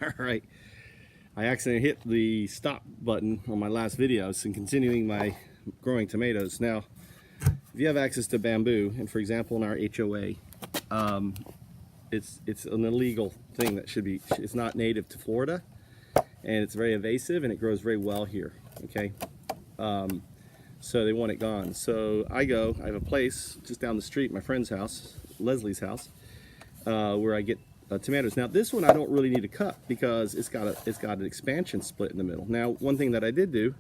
All right, I accidentally hit the stop button on my last videos and continuing my growing tomatoes. Now, if you have access to bamboo, and for example in our HOA, it's an illegal thing that should be, it's not native to Florida, and it's very invasive and it grows very well here, okay? So they want it gone. So I have a place just down the street, my friend's house, Leslie's house, where I get tomatoes. Now this one I don't really need to cut because it's got an expansion split in the middle. Now one thing that I did do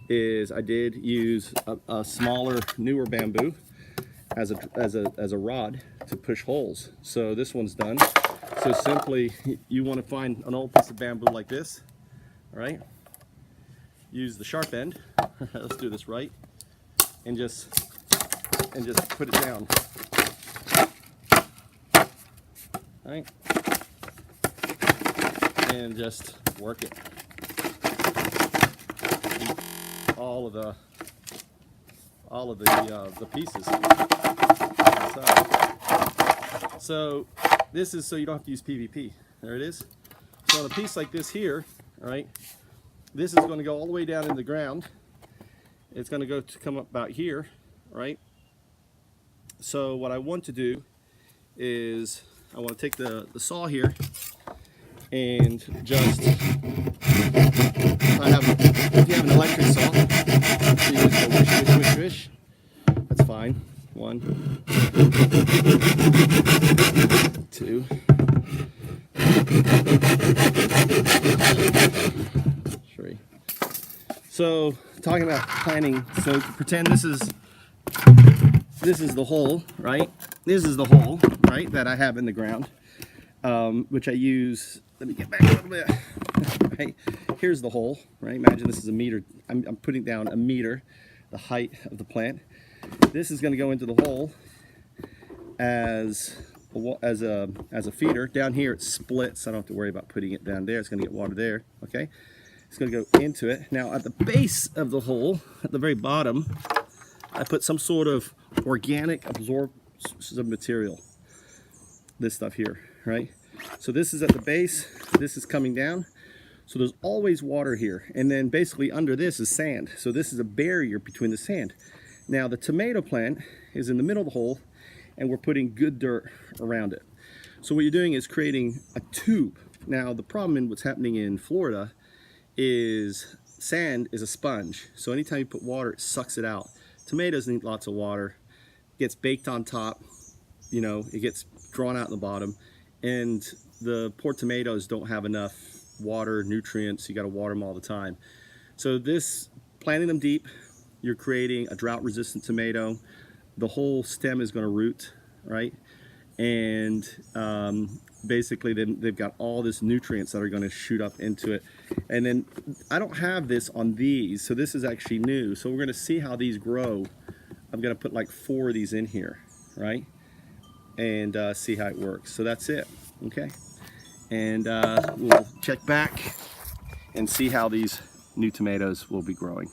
is I did use a smaller, newer bamboo as a rod to push holes. So this one's done. So simply you want to find an old piece of bamboo like this, all right? Use the sharp end. Let's do this right, and just put it down. All right, and just work it. All of the pieces. So this is so you don't have to use PVP. There it is. So on a piece like this here, all right, this is going to go all the way down in the ground. It's going to go to come up about here, right? So what I want to do is I want to take the saw here and just, if you have an electric saw, you just go wish, wish, wish, wish. That's fine. 1, 2. So talking about planting, so pretend this is the hole, right? This is the hole, right, that I have in the ground, which I use. Let me get back a little bit. Right, here's the hole, right? Imagine this is a meter. I'm putting down a meter, the height of the plant. This is going to go into the hole as a feeder. Down here it splits. I don't have to worry about putting it down there. It's going to get water there. Okay. It's going to go into it. Now at the base of the hole, at the very bottom, I put some sort of organic absorptive material. This stuff here, right? So this is at the base, this is coming down. So there's always water here. And then basically under this is sand. So this is a barrier between the sand. Now the tomato plant is in the middle of the hole and we're putting good dirt around it. So what you're doing is creating a tube. Now the problem in what's happening in Florida is sand is a sponge, so anytime you put water it sucks it out. Tomatoes need lots of water, it gets baked on top, you know, it gets drawn out in the bottom, and the poor tomatoes don't have enough water, nutrients. You got to water them all the time. So this, planting them deep, you're creating a drought resistant tomato. The whole stem is going to root, right? And basically then they've got all this nutrients that are going to shoot up into it. And then I don't have this on these, so this is actually new. So we're going to see how these grow. I'm going to put like 4 of these in here, right? And see how it works. So that's it, okay? And we'll check back and see how these new tomatoes will be growing.